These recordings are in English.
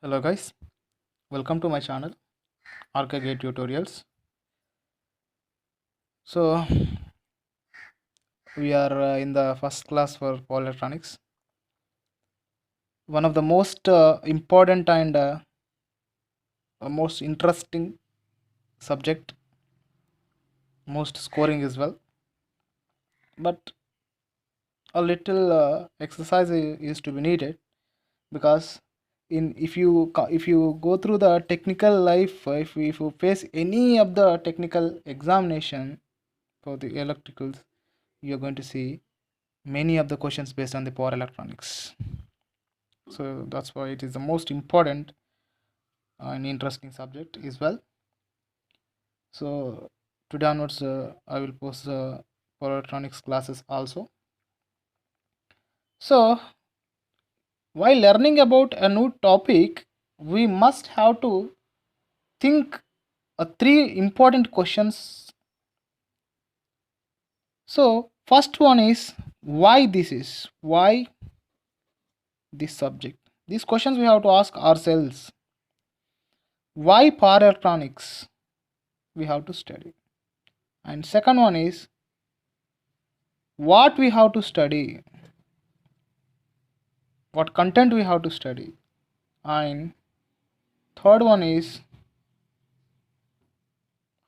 Hello guys, welcome to my channel RKG Tutorials. So we are in the first class for power electronics. One of the most important and most interesting subject, most scoring as well. But a little exercise is to be needed because in if you go through the technical life, if you face any of the technical examination for the electricals, you are going to see many of the questions based on the power electronics. So that's why it is the most important and interesting subject as well. So today onwards I will post the power electronics classes also. So while learning about a new topic, we must have to think three important questions. So first one is why this subject. These questions we have to ask ourselves. Why power electronics we have to study? And second one is what we have to study, what content we have to study. And third one is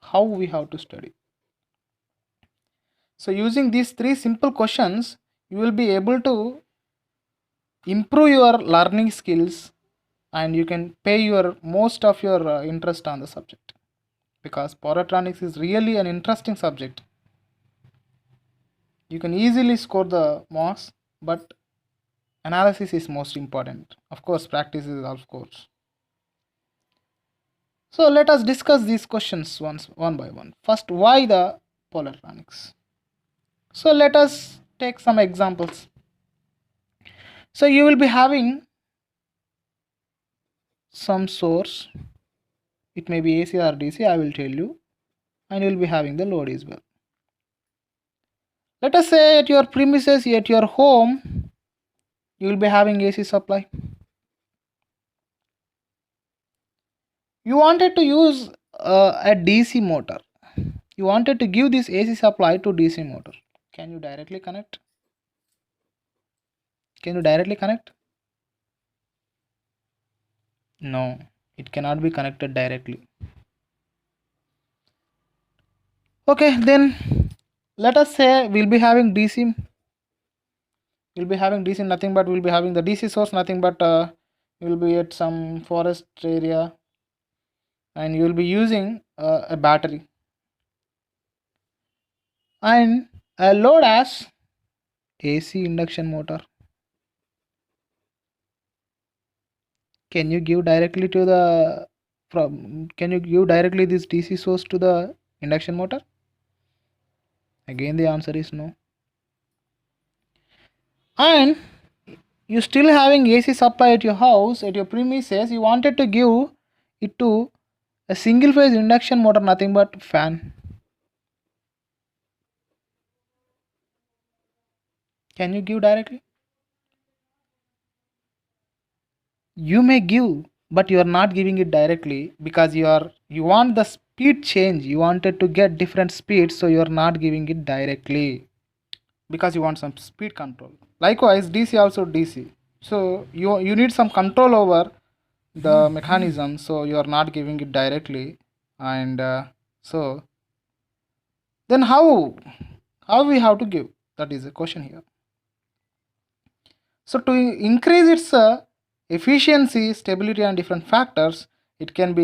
how we have to study. So using these three simple questions, you will be able to improve your learning skills and you can pay your most of your interest on the subject, because power electronics is really an interesting subject. You can easily score the marks, but analysis is most important. Of course, practice is of course. So let us discuss these questions one by one. First, why the power electronics? So let us take some examples. So you will be having some source. It may be AC or DC, I will tell you. And you will be having the load as well. Let us say at your premises, at your home, you will be having AC supply. You wanted to use a DC motor. You wanted to give this AC supply to DC motor. Can you directly connect? Can you directly connect? No, it cannot be connected directly. Okay, then let us say we'll be having DC. We'll be having DC nothing but we'll be having the DC source nothing but you'll be at some forest area and you'll be using a battery and a load as AC induction motor. Can you give directly to the can you give directly this DC source to the induction motor? Again the answer is no. And you still having AC supply at your house, at your premises, you wanted to give it to a single phase induction motor, nothing but fan. Can you give directly? You may give, but you are not giving it directly because you want the speed change. You wanted to get different speeds, so you are not giving it directly because you want some speed control. Likewise, DC also DC. So you need some control over the mechanism, so you are not giving it directly. And so then how we have to give? That is a question here. So to increase its efficiency, stability and different factors, it cannot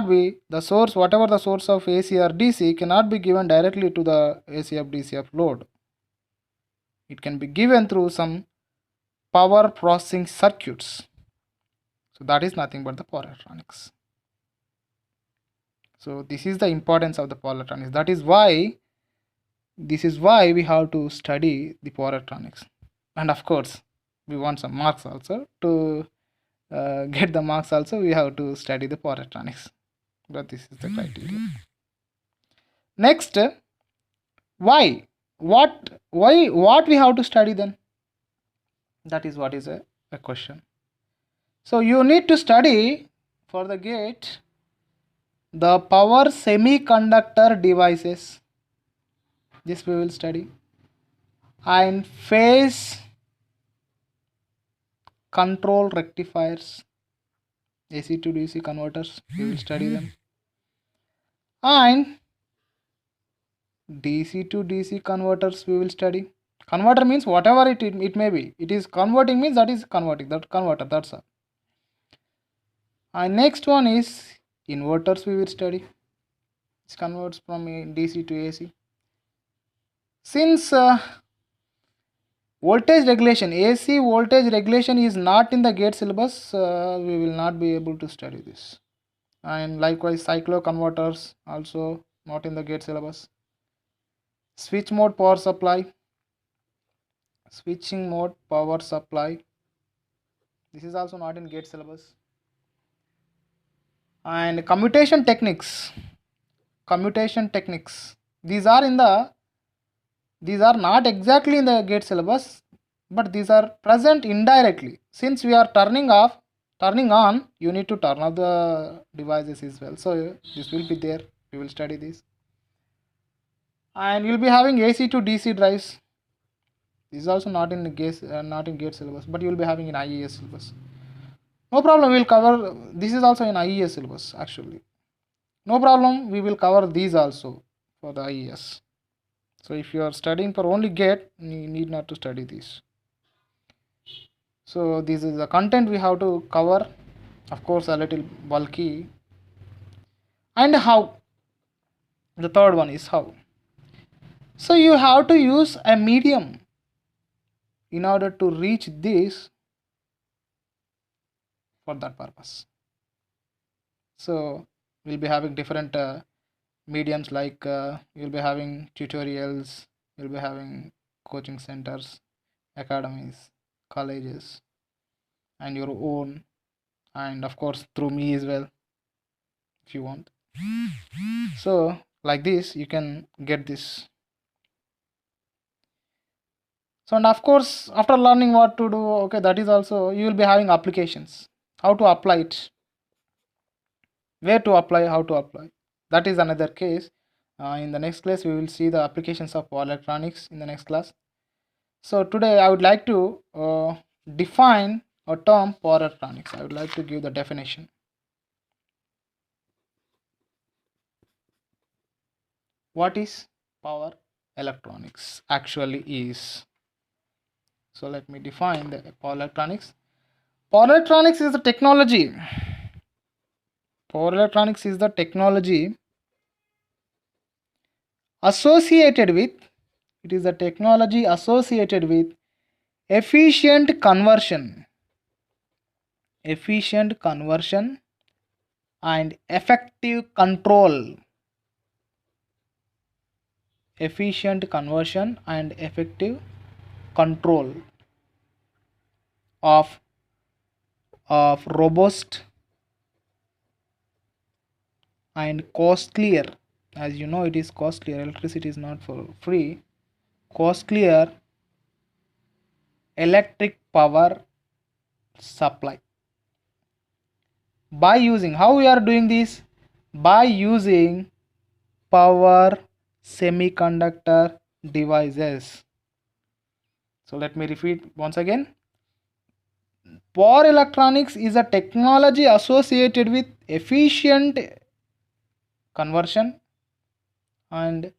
be the source, whatever the source of AC or DC cannot be given directly to the ACF DCF load. It can be given through some power processing circuits. So that is nothing but the power electronics. So this is the importance of the power electronics. This is why we have to study the power electronics. And of course, we want some marks also. To get the marks also, we have to study the power electronics. But this is the criteria. Next, why? What we have to study then? That is what is a question. So you need to study for the gate the power semiconductor devices. This we will study. And phase control rectifiers, AC to DC converters, we will study them. And DC to DC converters we will study. Converter means whatever it may be. It is converting means that is converting, that converter, that's all. And next one is inverters we will study. It converts from DC to AC. Since voltage regulation, AC voltage regulation is not in the gate syllabus, we will not be able to study this. And likewise cyclo converters also not in the gate syllabus. Switch mode power supply, switching mode power supply, this is also not in gate syllabus. And commutation techniques, these are not exactly in the gate syllabus, but these are present indirectly. Since we are turning on, you need to turn off the devices as well, so this will be there, we will study this. And you'll be having AC to DC drives. This is also not in gate syllabus, but you will be having in IES syllabus. No problem, we'll cover. This is also in IES syllabus actually. No problem, we will cover these also for the IES. So if you are studying for only gate, you need not to study this. So this is the content we have to cover. Of course, a little bulky. And how? The third one is how. So you have to use a medium in order to reach this for that purpose. So we'll be having different mediums, like you'll be having tutorials, you'll be having coaching centers, academies, colleges, and your own, and of course through me as well if you want. So like this you can get this. So, and of course after learning what to do, okay, that is also you will be having applications, how to apply it, where to apply, how to apply, that is another case. In the next class we will see the applications of power electronics in the next class. So today I would like to define a term power electronics. I would like to give the definition. What is power electronics actually is? So let me define the power electronics. Power electronics is the technology. Power electronics is the technology associated with, it is the technology associated with efficient conversion and effective control. Efficient conversion and effective control of robust and costlier, as you know it is costlier, electricity is not for free, costlier electric power supply. By using, how we are doing this? By using power semiconductor devices. So let me repeat once again. Power electronics is a technology associated with efficient conversion and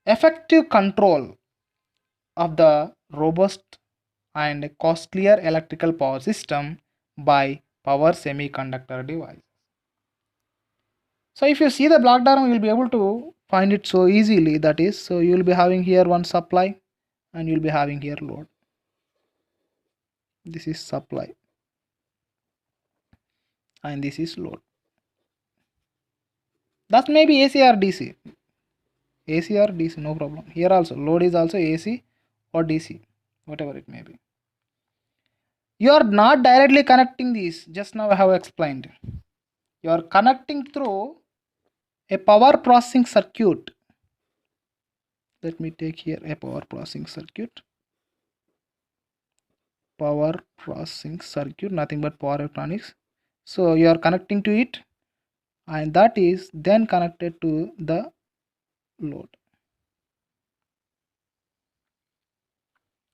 effective control of the robust and costlier electrical power system by power semiconductor device. So if you see the block diagram, you will be able to find it so easily. That is, so you will be having here one supply and you will be having here load. This is supply and this is load. That may be AC or DC. AC or DC, no problem. Here also load is also AC or DC, whatever it may be. You are not directly connecting these, just now I have explained. You are connecting through a power processing circuit. Let me take here a power processing circuit. power processing circuit, nothing but power electronics. So you are connecting to it, and that is then connected to the load.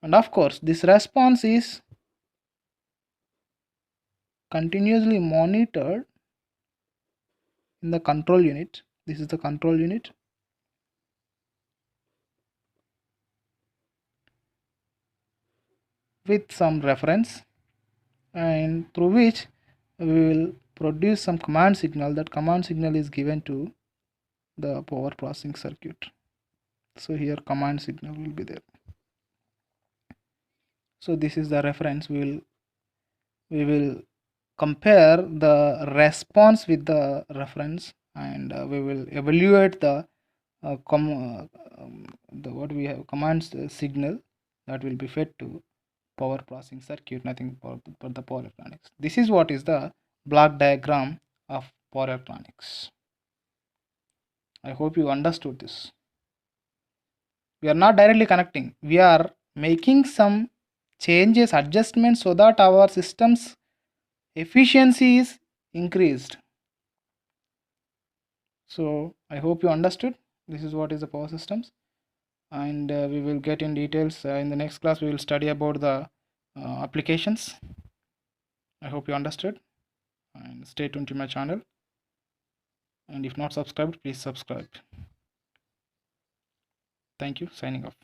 And of course this response is continuously monitored in the control unit. This is the control unit. With some reference, and through which we will produce some command signal. That command signal is given to the power processing circuit. So here command signal will be there. So this is the reference. We will compare the response with the reference, and we will evaluate the what we have commands signal that will be fed to power processing circuit, nothing but the power electronics. This is what is the block diagram of power electronics. I hope you understood this. We are not directly connecting, we are making some changes, adjustments, so that our system's efficiency is increased. So I hope you understood. This is what is the power systems, and we will get in details in the next class. We will study about the applications. I hope you understood, and stay tuned to my channel, and if not subscribed, please subscribe. Thank you. Signing off.